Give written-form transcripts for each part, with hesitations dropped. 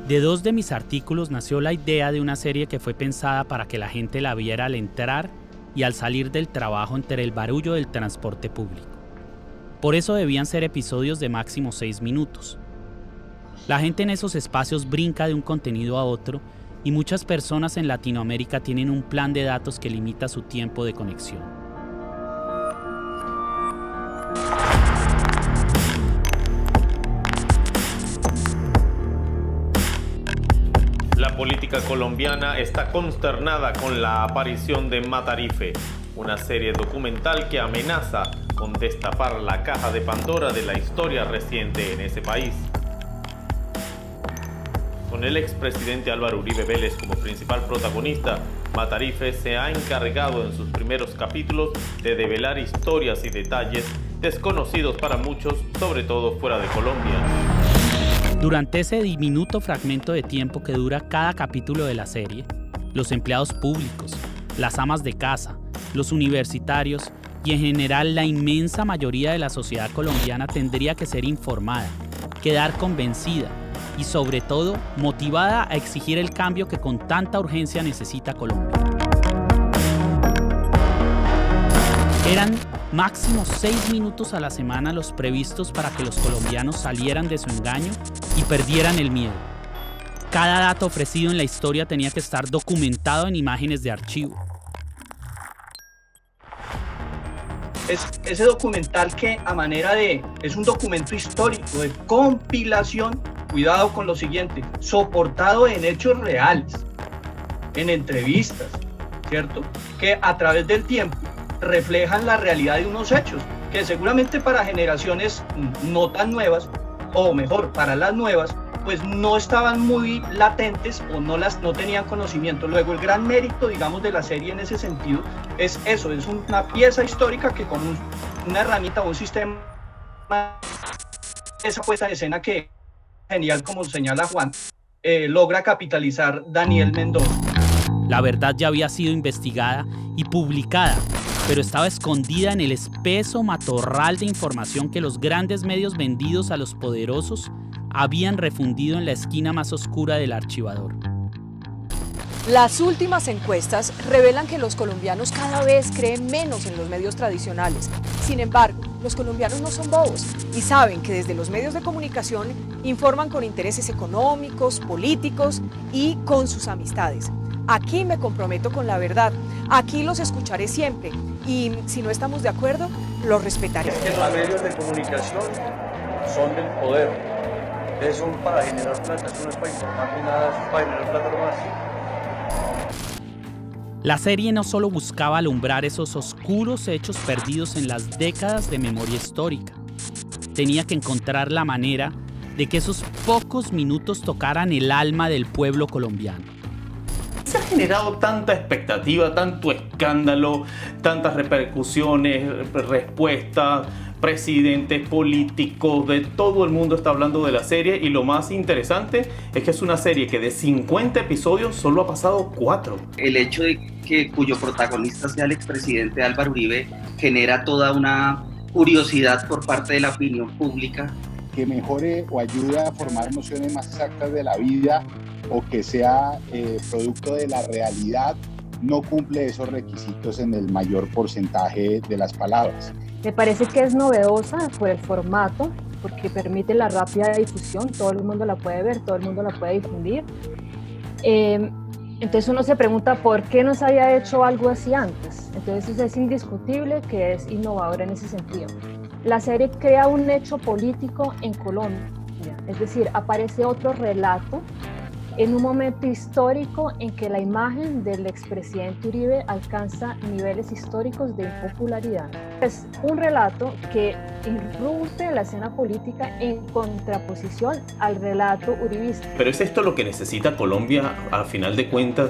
De dos de mis artículos nació la idea de una serie que fue pensada para que la gente la viera al entrar y al salir del trabajo entre el barullo del transporte público. Por eso debían ser episodios de máximo 6 minutos. La gente en esos espacios brinca de un contenido a otro y muchas personas en Latinoamérica tienen un plan de datos que limita su tiempo de conexión. La política colombiana está consternada con la aparición de Matarife, una serie documental que amenaza con destapar la caja de Pandora de la historia reciente en ese país. Con el expresidente Álvaro Uribe Vélez como principal protagonista, Matarife se ha encargado en sus primeros capítulos de develar historias y detalles desconocidos para muchos, sobre todo fuera de Colombia. Durante ese diminuto fragmento de tiempo que dura cada capítulo de la serie, los empleados públicos, las amas de casa, los universitarios y en general la inmensa mayoría de la sociedad colombiana tendría que ser informada, quedar convencida y sobre todo motivada a exigir el cambio que con tanta urgencia necesita Colombia. Eran máximo 6 minutos a la semana los previstos para que los colombianos salieran de su engaño y perdieran el miedo. Cada dato ofrecido en la historia tenía que estar documentado en imágenes de archivo. Es ese documental que es un documento histórico de compilación, cuidado con lo siguiente, soportado en hechos reales, en entrevistas, ¿cierto? Que a través del tiempo reflejan la realidad de unos hechos que seguramente para generaciones no tan nuevas, o mejor, para las nuevas, pues no estaban muy latentes o no tenían conocimiento. Luego el gran mérito, digamos, de la serie en ese sentido es eso, es una pieza histórica que con una herramienta o un sistema, esa puesta en escena que genial, como señala Juan, logra capitalizar Daniel Mendoza. La verdad ya había sido investigada y publicada, pero estaba escondida en el espeso matorral de información que los grandes medios vendidos a los poderosos habían refundido en la esquina más oscura del archivador. Las últimas encuestas revelan que los colombianos cada vez creen menos en los medios tradicionales. Sin embargo, los colombianos no son bobos y saben que desde los medios de comunicación informan con intereses económicos, políticos y con sus amistades. Aquí me comprometo con la verdad, aquí los escucharé siempre y si no estamos de acuerdo, los respetaré. Es que los medios de comunicación son del poder. Son para generar plata, eso no es para informar ni nada, eso es para generar plata nomás. La serie no solo buscaba alumbrar esos oscuros hechos perdidos en las décadas de memoria histórica. Tenía que encontrar la manera de que esos pocos minutos tocaran el alma del pueblo colombiano. Se ha generado tanta expectativa, tanto escándalo, tantas repercusiones, respuestas, presidentes, políticos, de todo el mundo está hablando de la serie y lo más interesante es que es una serie que de 50 episodios solo ha pasado 4. El hecho de que cuyo protagonista sea el expresidente Álvaro Uribe genera toda una curiosidad por parte de la opinión pública. Que mejore o ayude a formar nociones más exactas de la vida o que sea producto de la realidad, no cumple esos requisitos en el mayor porcentaje de las palabras. Me parece que es novedosa por el formato, porque permite la rápida difusión, todo el mundo la puede ver, todo el mundo la puede difundir. Entonces uno se pregunta por qué no se había hecho algo así antes. Entonces es indiscutible que es innovadora en ese sentido. La serie crea un hecho político en Colombia, es decir, aparece otro relato en un momento histórico en que la imagen del expresidente Uribe alcanza niveles históricos de impopularidad. Es un relato que irrumpe la escena política en contraposición al relato uribista. Pero ¿es esto lo que necesita Colombia al final de cuentas?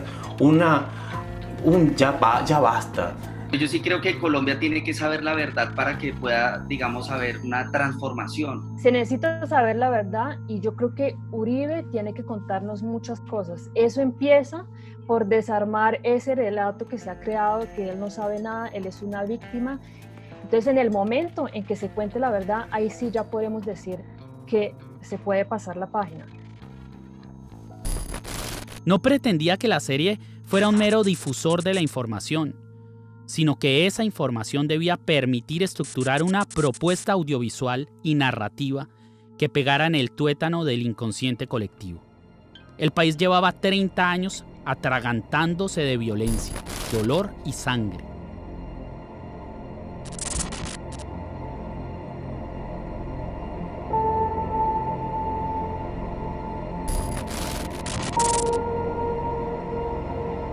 Ya basta. Yo sí creo que Colombia tiene que saber la verdad para que pueda, digamos, haber una transformación. Se necesita saber la verdad y yo creo que Uribe tiene que contarnos muchas cosas. Eso empieza por desarmar ese relato que se ha creado, que él no sabe nada, él es una víctima. Entonces, en el momento en que se cuente la verdad, ahí sí ya podemos decir que se puede pasar la página. No pretendía que la serie fuera un mero difusor de la información, sino que esa información debía permitir estructurar una propuesta audiovisual y narrativa que pegara en el tuétano del inconsciente colectivo. El país llevaba 30 años atragantándose de violencia, dolor y sangre.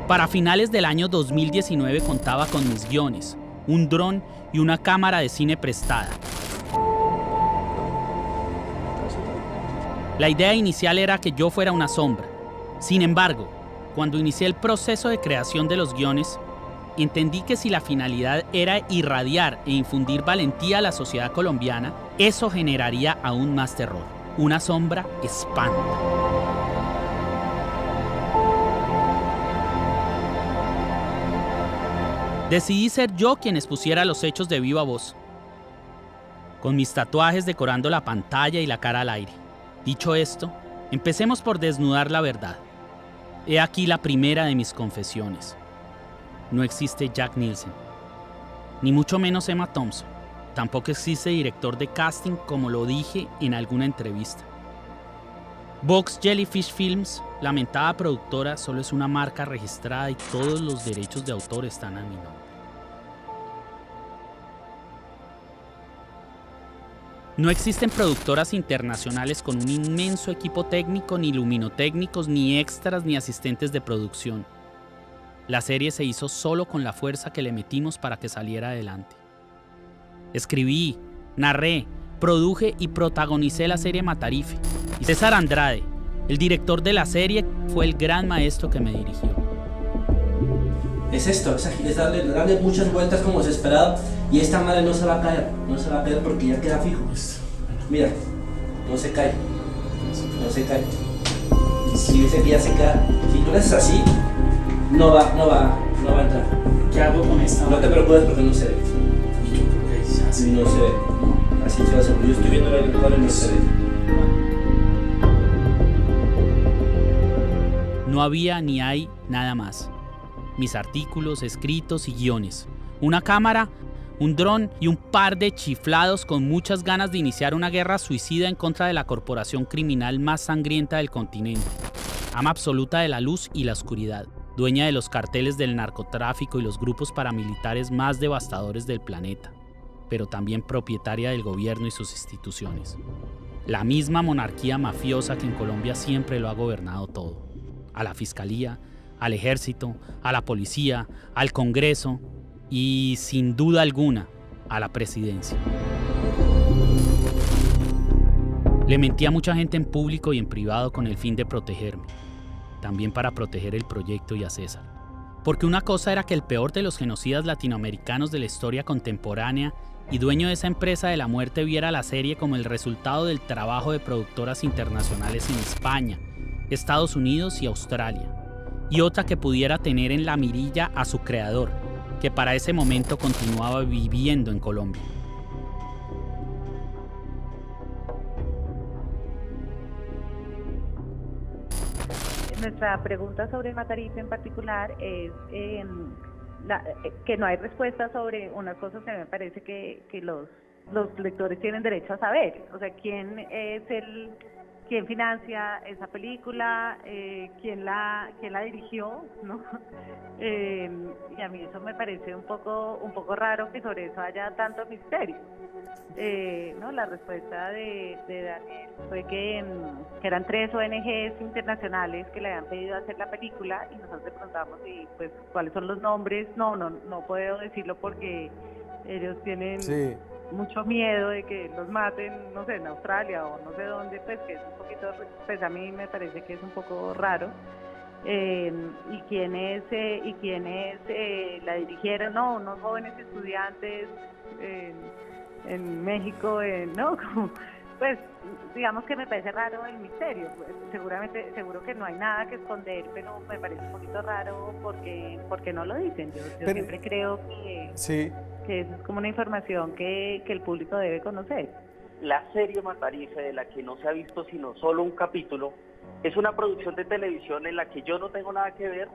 Para finales del año 2019 contaba con mis guiones, un dron y una cámara de cine prestada. La idea inicial era que yo fuera una sombra. Sin embargo, cuando inicié el proceso de creación de los guiones, entendí que si la finalidad era irradiar e infundir valentía a la sociedad colombiana, eso generaría aún más terror. Una sombra espanta. Decidí ser yo quien expusiera los hechos de viva voz, con mis tatuajes decorando la pantalla y la cara al aire. Dicho esto, empecemos por desnudar la verdad. He aquí la primera de mis confesiones. No existe Jack Nielsen, ni mucho menos Emma Thompson. Tampoco existe director de casting, como lo dije en alguna entrevista. Box Jellyfish Films, lamentada productora, solo es una marca registrada y todos los derechos de autor están a mi nombre. No existen productoras internacionales con un inmenso equipo técnico, ni luminotécnicos, ni extras, ni asistentes de producción. La serie se hizo solo con la fuerza que le metimos para que saliera adelante. Escribí, narré, produje y protagonicé la serie Matarife. Y César Andrade, el director de la serie, fue el gran maestro que me dirigió. Es esto, es darle muchas vueltas como desesperado, y esta madre no se va a caer porque ya queda fijo. Mira, no se cae. Si ves que ya se queda, si tú lo haces así, no va a entrar. ¿Qué hago con esta? No te preocupes porque no se ve. No se ve. Así se va a hacer. Yo estoy viendo el cuadro y no se ve. No había ni hay nada más. Mis artículos, escritos y guiones. Una cámara, un dron y un par de chiflados con muchas ganas de iniciar una guerra suicida en contra de la corporación criminal más sangrienta del continente. Ama absoluta de la luz y la oscuridad. Dueña de los carteles del narcotráfico y los grupos paramilitares más devastadores del planeta. Pero también propietaria del gobierno y sus instituciones. La misma monarquía mafiosa que en Colombia siempre lo ha gobernado todo. A la fiscalía, al ejército, a la policía, al Congreso y, sin duda alguna, a la presidencia. Le mentí a mucha gente en público y en privado con el fin de protegerme, también para proteger el proyecto y a César. Porque una cosa era que el peor de los genocidas latinoamericanos de la historia contemporánea y dueño de esa empresa de la muerte viera la serie como el resultado del trabajo de productoras internacionales en España, Estados Unidos y Australia. Y otra que pudiera tener en la mirilla a su creador, que para ese momento continuaba viviendo en Colombia. Nuestra pregunta sobre Matarife en particular es que no hay respuesta sobre unas cosas que me parece que los lectores tienen derecho a saber. O sea, quién financia esa película, quién la dirigió, ¿no? Y a mí eso me parece un poco raro que sobre eso haya tanto misterio. ¿No? La respuesta de Daniel fue que eran 3 ONGs internacionales que le habían pedido hacer la película, y nosotros le preguntamos pues cuáles son los nombres. No puedo decirlo porque ellos tienen mucho miedo de que los maten, no sé, en Australia o no sé dónde, pues que es un poquito, pues a mí me parece que es un poco raro. Y quienes la dirigieron, unos jóvenes estudiantes en México, ¿no? Pues digamos que me parece raro el misterio. Pues, seguro que no hay nada que esconder, pero me parece un poquito raro porque no lo dicen. Yo siempre creo que eso es como una información que el público debe conocer. La serie Matarife, de la que no se ha visto sino solo un capítulo, Es una producción de televisión en la que yo no tengo nada que ver,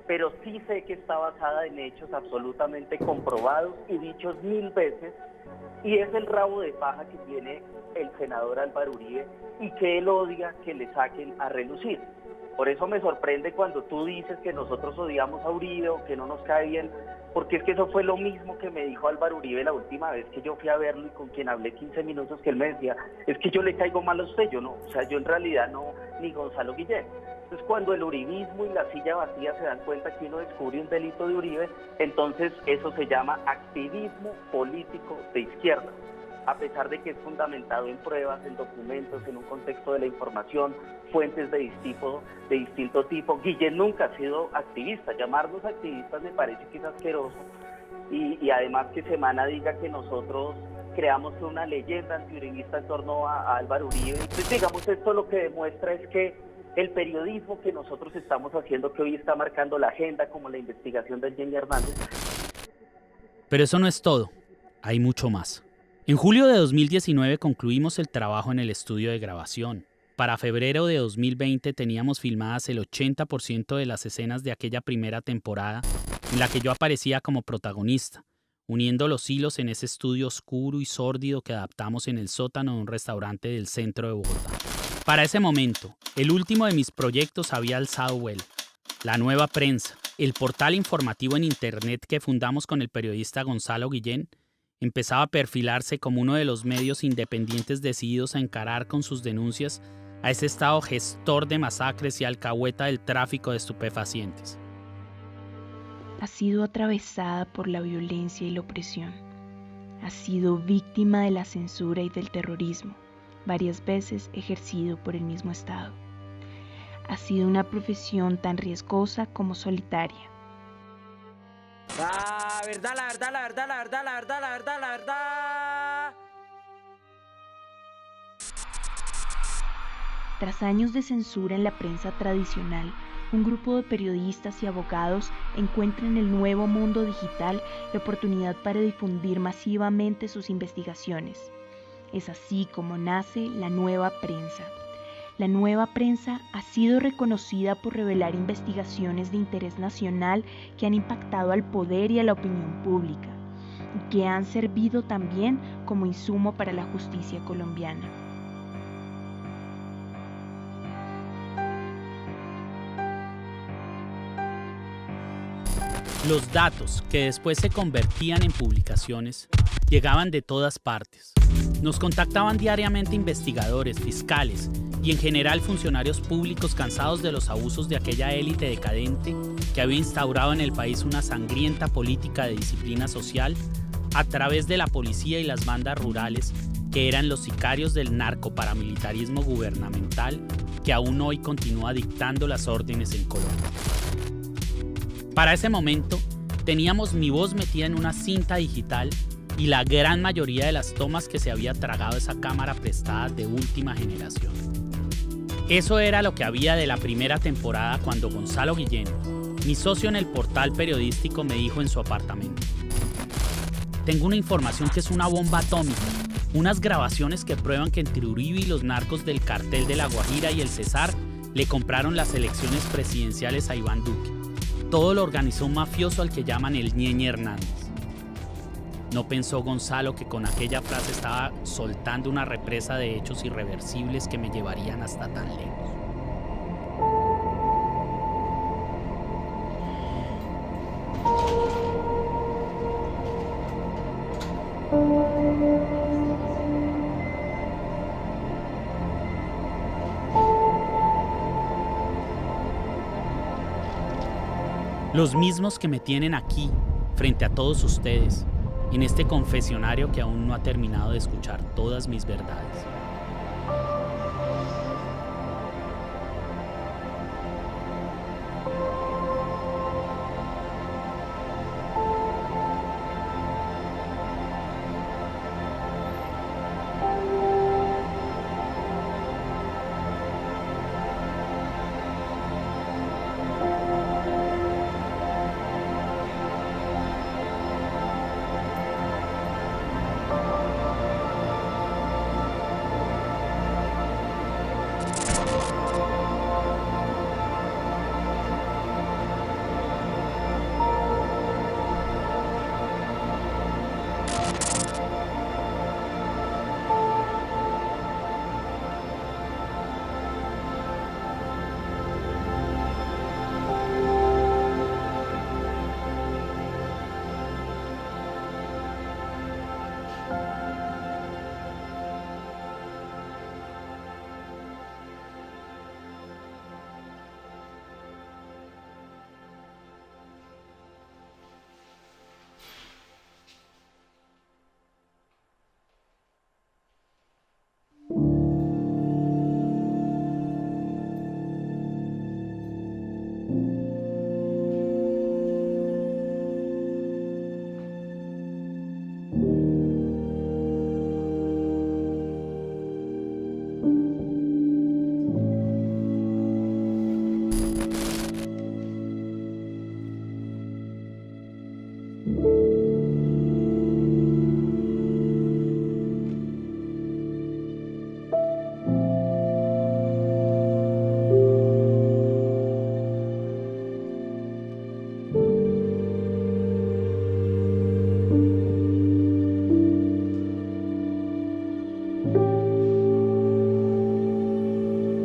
pero sí sé que está basada en hechos absolutamente comprobados y dichos 1000 veces, y es el rabo de paja que tiene el senador Álvaro Uribe y que él odia que le saquen a relucir. Por eso me sorprende cuando tú dices que nosotros odiamos a Uribe o que no nos cae bien, porque es que eso fue lo mismo que me dijo Álvaro Uribe la última vez que yo fui a verlo y con quien hablé 15 minutos, que él me decía, es que yo le caigo mal a usted, yo no, o sea, yo en realidad no, ni Gonzalo Guillén. Entonces cuando el uribismo y la silla vacía se dan cuenta que uno descubre un delito de Uribe, entonces eso se llama activismo político de izquierda, a pesar de que es fundamentado en pruebas, en documentos, en un contexto de la información, fuentes de distinto tipo. Guillén nunca ha sido activista, llamarnos activistas me parece que es asqueroso, y además que Semana diga que nosotros creamos una leyenda antiuribista en torno a Álvaro Uribe. Entonces, digamos, esto lo que demuestra es que el periodismo que nosotros estamos haciendo, que hoy está marcando la agenda, como la investigación de Jenny Hernández. Pero eso no es todo, hay mucho más. En julio de 2019 concluimos el trabajo en el estudio de grabación. Para febrero de 2020 teníamos filmadas el 80% de las escenas de aquella primera temporada en la que yo aparecía como protagonista, uniendo los hilos en ese estudio oscuro y sórdido que adaptamos en el sótano de un restaurante del centro de Bogotá. Para ese momento, el último de mis proyectos había alzado vuelo. La Nueva Prensa, el portal informativo en internet que fundamos con el periodista Gonzalo Guillén, empezaba a perfilarse como uno de los medios independientes decididos a encarar con sus denuncias a ese Estado gestor de masacres y alcahueta del tráfico de estupefacientes. Ha sido atravesada por la violencia y la opresión. Ha sido víctima de la censura y del terrorismo, varias veces ejercido por el mismo Estado. Ha sido una profesión tan riesgosa como solitaria. La verdad. Tras años de censura en la prensa tradicional, un grupo de periodistas y abogados encuentra en el nuevo mundo digital la oportunidad para difundir masivamente sus investigaciones. Es así como nace la Nueva Prensa. La Nueva Prensa ha sido reconocida por revelar investigaciones de interés nacional que han impactado al poder y a la opinión pública, y que han servido también como insumo para la justicia colombiana. Los datos, que después se convertían en publicaciones, llegaban de todas partes. Nos contactaban diariamente investigadores, fiscales y en general funcionarios públicos cansados de los abusos de aquella élite decadente que había instaurado en el país una sangrienta política de disciplina social a través de la policía y las bandas rurales que eran los sicarios del narcoparamilitarismo gubernamental que aún hoy continúa dictando las órdenes en Colombia. Para ese momento, teníamos mi voz metida en una cinta digital y la gran mayoría de las tomas que se había tragado esa cámara prestada de última generación. Eso era lo que había de la primera temporada cuando Gonzalo Guillén, mi socio en el portal periodístico, me dijo en su apartamento: tengo una información que es una bomba atómica, unas grabaciones que prueban que entre Uribe y los narcos del cartel de La Guajira y el Cesar le compraron las elecciones presidenciales a Iván Duque. Todo lo organizó un mafioso al que llaman el Ñeñe Hernández. No pensó Gonzalo que con aquella frase estaba soltando una represa de hechos irreversibles que me llevarían hasta tan lejos. Los mismos que me tienen aquí, frente a todos ustedes, en este confesionario que aún no ha terminado de escuchar todas mis verdades.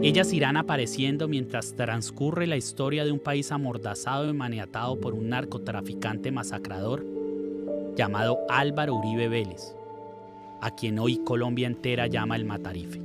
Ellas irán apareciendo mientras transcurre la historia de un país amordazado y maniatado por un narcotraficante masacrador llamado Álvaro Uribe Vélez, a quien hoy Colombia entera llama el Matarife.